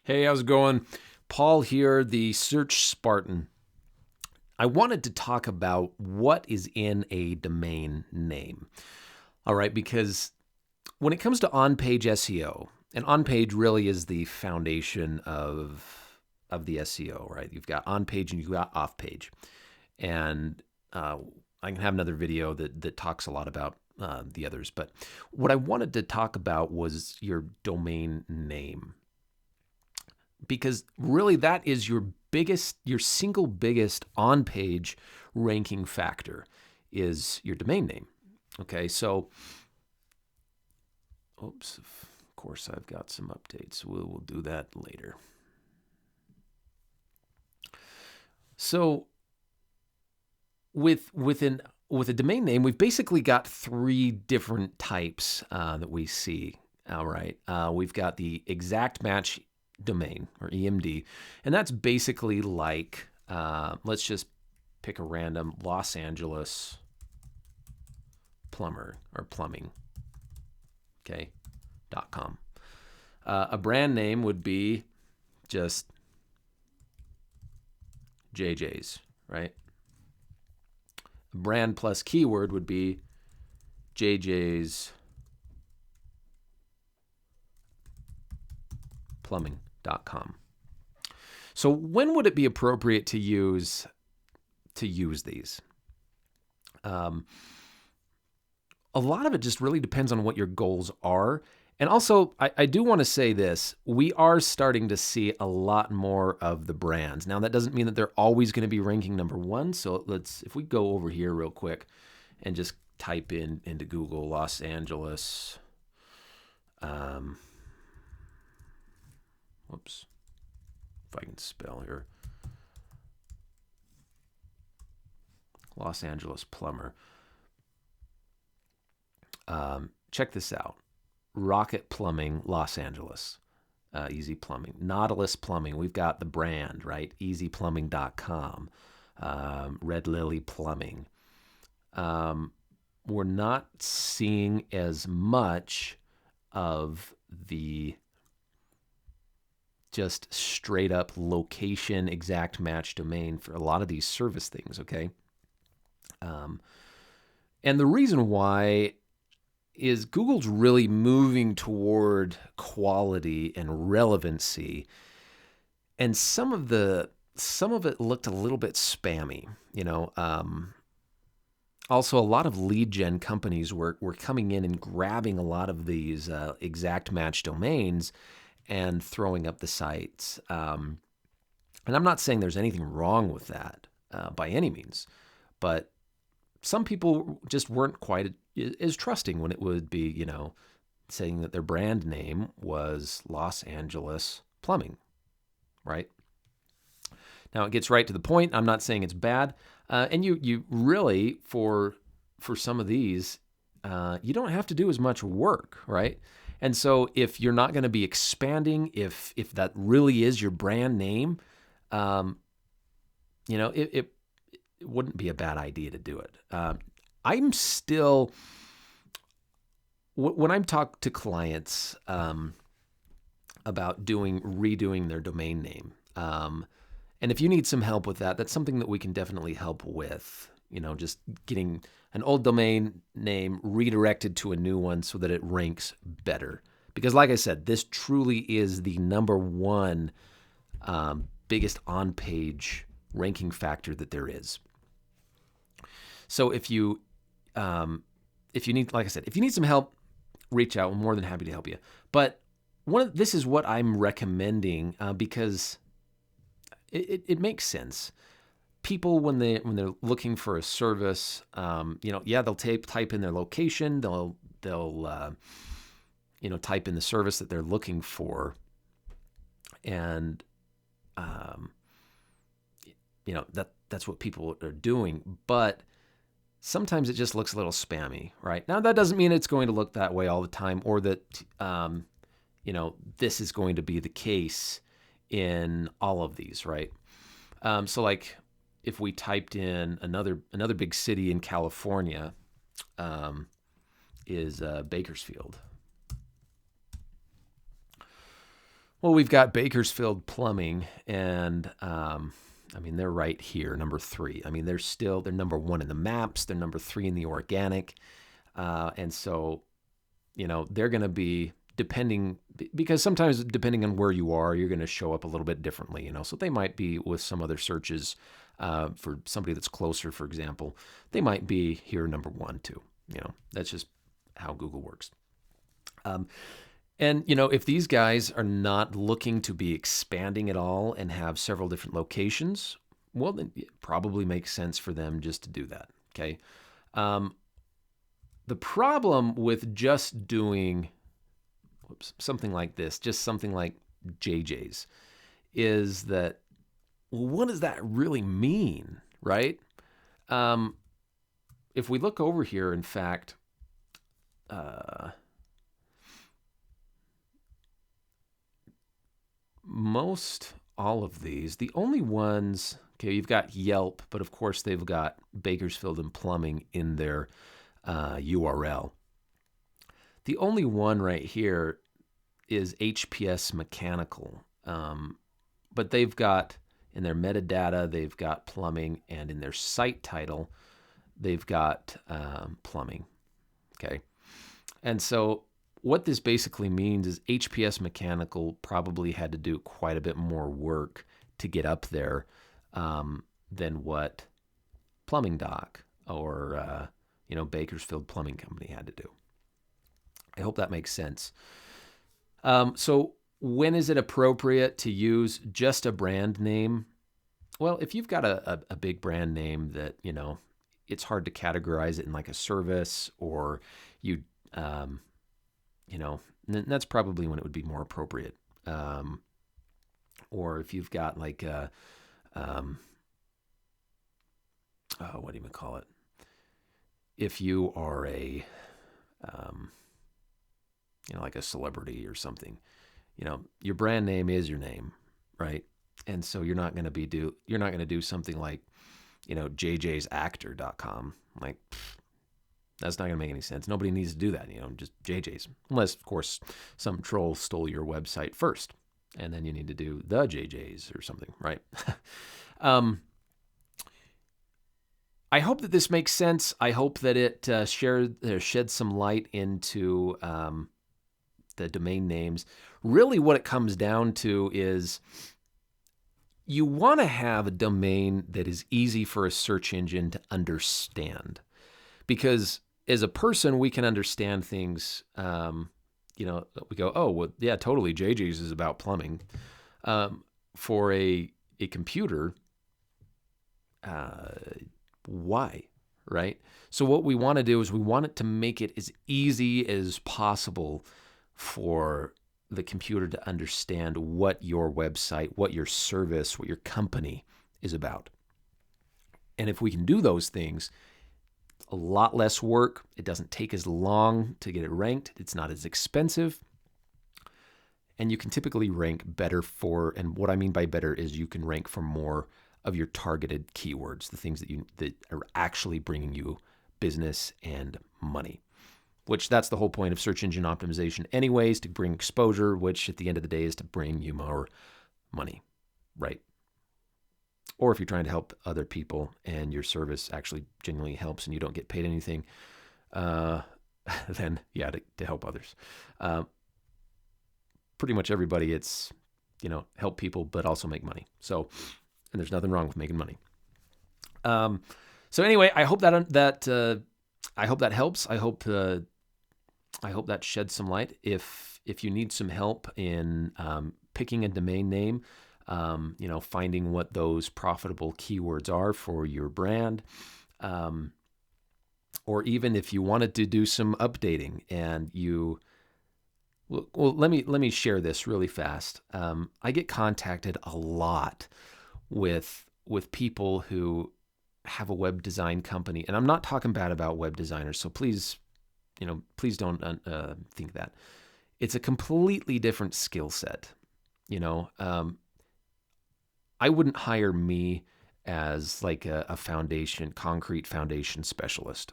Hey, how's it going? Paul here, the Search Spartan. I wanted to talk about what is in a domain name. All right, because when it comes to on-page SEO, and on-page really is the foundation of the SEO, right? You've got on-page and you've got off-page. And I can have another video that talks a lot about the others. But what I wanted to talk about was your domain name, because really that is your single biggest on-page ranking factor is your domain name. Okay, so, oops, of course I've got some updates. We'll do that later. So with a domain name, we've basically got three different types that we see. All right, we've got the exact match domain, or EMD, and that's basically like, let's just pick a random Los Angeles plumber or plumbing, okay, .com. A brand name would be just JJ's, right? A brand plus keyword would be JJ's plumbing.com. So when would it be appropriate to use these? A lot of it just really depends on what your goals are. And also, I do want to say this. We are starting to see a lot more of the brands. Now, that doesn't mean that they're always going to be ranking number one. So if we go over here real quick and just type into Google Los Angeles, whoops, if I can spell here, Los Angeles plumber. Check this out. Rocket Plumbing, Los Angeles. Easy Plumbing. Nautilus Plumbing. We've got the brand, right? easyplumbing.com. Red Lily Plumbing. We're not seeing as much of the just straight up location exact match domain for a lot of these service things, okay? And the reason why is Google's really moving toward quality and relevancy, and some of it looked a little bit spammy, you know. Also, a lot of lead gen companies were coming in and grabbing a lot of these exact match domains and throwing up the sites. And I'm not saying there's anything wrong with that by any means, but some people just weren't quite as trusting when it would be, you know, saying that their brand name was Los Angeles Plumbing, right? Now, it gets right to the point. I'm not saying it's bad. And you really, for some of these, you don't have to do as much work, right? And so if you're not going to be expanding, if that really is your brand name, you know, it wouldn't be a bad idea to do it. I'm still, when I'm talking to clients about redoing their domain name, and if you need some help with that, that's something that we can definitely help with. You know, just getting an old domain name redirected to a new one so that it ranks better. Because like I said, this truly is the number one biggest on-page ranking factor that there is. So if you need, like I said, if you need some help, reach out. I'm more than happy to help you. But this is what I'm recommending because it makes sense. People, when they're looking for a service, you know, yeah, they'll type in their location. They'll you know, type in the service that they're looking for, and you know, that's what people are doing. But sometimes it just looks a little spammy, right? Now, that doesn't mean it's going to look that way all the time, or that, you know, this is going to be the case in all of these, right? So like if we typed in another big city in California, is Bakersfield. Well, we've got Bakersfield Plumbing, and I mean, they're right here, number 3. I mean, they're number 1 in the maps. They're number 3 in the organic. And so, they're going to be depending, because sometimes depending on where you are, you're going to show up a little bit differently, So they might be with some other searches for somebody that's closer, for example. They might be here number 1 too. That's just how Google works. And, if these guys are not looking to be expanding at all and have several different locations, well, then it probably makes sense for them just to do that. Okay. The problem with just doing something like this, just something like JJ's, is that, well, what does that really mean, right? If we look over here, in fact, most all of these, the only ones, okay, you've got Yelp, but of course they've got Bakersfield and Plumbing in their URL. The only one right here is HPS Mechanical, but they've got in their metadata, they've got plumbing, and in their site title, they've got plumbing. Okay, and so what this basically means is HPS Mechanical probably had to do quite a bit more work to get up there than what Plumbing Doc or Bakersfield Plumbing Company had to do. I hope that makes sense. So when is it appropriate to use just a brand name? Well, if you've got a big brand name that, it's hard to categorize it in like a service, or you, that's probably when it would be more appropriate. Or if you've got like what do you call it? If you are a, like a celebrity or something, your brand name is your name, right? And so you're not going to do something like, jjsactor.com. Like, that's not going to make any sense. Nobody needs to do that, just JJ's. Unless, of course, some troll stole your website first, and then you need to do the JJ's or something, right? I hope that this makes sense. I hope that it sheds some light into the domain names. Really what it comes down to is you want to have a domain that is easy for a search engine to understand. Because as a person, we can understand things, we go, oh, well, yeah, totally, JJ's is about plumbing. For a computer, why, right? So what we want to do is we want it to make it as easy as possible for the computer to understand what your website, what your service, what your company is about. And if we can do those things, a lot less work. It doesn't take as long to get it ranked. It's not as expensive. And you can typically rank better for, and what I mean by better is you can rank for more of your targeted keywords, the things that are actually bringing you business and money. Which that's the whole point of search engine optimization anyways, to bring exposure, which at the end of the day is to bring you more money, right? Or if you're trying to help other people and your service actually genuinely helps and you don't get paid anything, then yeah, to help others. Pretty much everybody, it's, help people, but also make money. So, and there's nothing wrong with making money. So anyway, I hope that helps. I hope that sheds some light. If you need some help in picking a domain name, finding what those profitable keywords are for your brand, or even if you wanted to do some updating and let me share this really fast. I get contacted a lot with people who have a web design company, and I'm not talking bad about web designers, so please don't think that. It's a completely different skill set. I wouldn't hire me as like a concrete foundation specialist.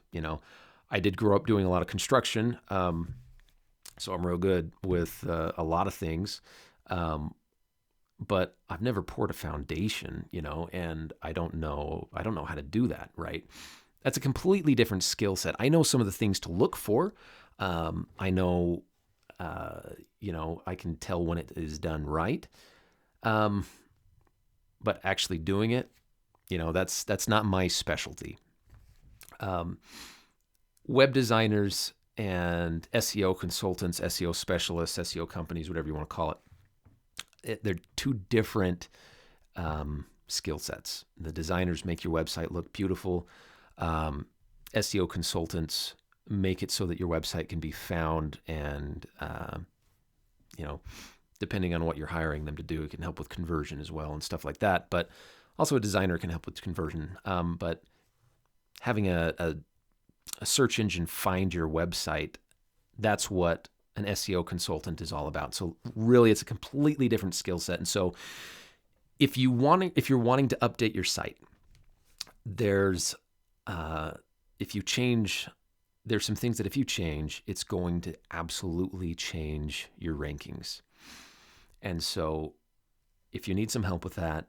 I did grow up doing a lot of construction, so I'm real good with a lot of things. But I've never poured a foundation, and I don't know how to do that, right? That's a completely different skill set. I know some of the things to look for. I know, I can tell when it is done right. But actually doing it, that's not my specialty. Web designers and SEO consultants, SEO specialists, SEO companies, whatever you want to call it, they're two different skill sets. The designers make your website look beautiful. SEO consultants make it so that your website can be found, and depending on what you're hiring them to do, it can help with conversion as well and stuff like that. But also a designer can help with conversion. But having a search engine find your website, that's what an SEO consultant is all about. So really, it's a completely different skill set. And so if you're wanting to update your site, there's some things that if you change, it's going to absolutely change your rankings. And so if you need some help with that,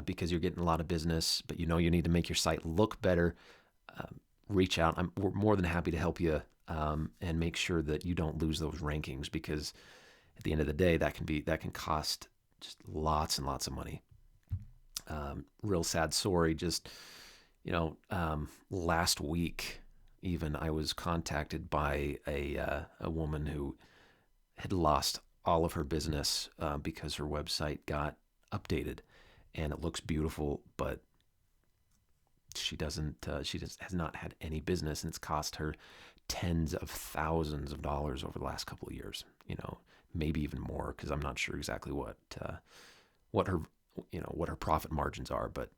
because you're getting a lot of business, but you need to make your site look better, reach out. We're more than happy to help you and make sure that you don't lose those rankings, because at the end of the day, that can cost just lots and lots of money. Real sad story. Just last week, even I was contacted by a woman who had lost all of her business because her website got updated, and it looks beautiful, but she has not had any business, and it's cost her tens of thousands of dollars over the last couple of years. Maybe even more, because I'm not sure exactly what her profit margins are, but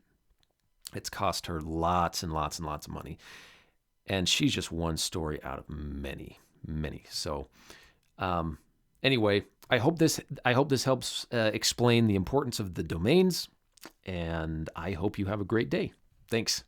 it's cost her lots and lots and lots of money. And she's just one story out of many, many. So, anyway, I hope this helps explain the importance of the domains, and I hope you have a great day. Thanks.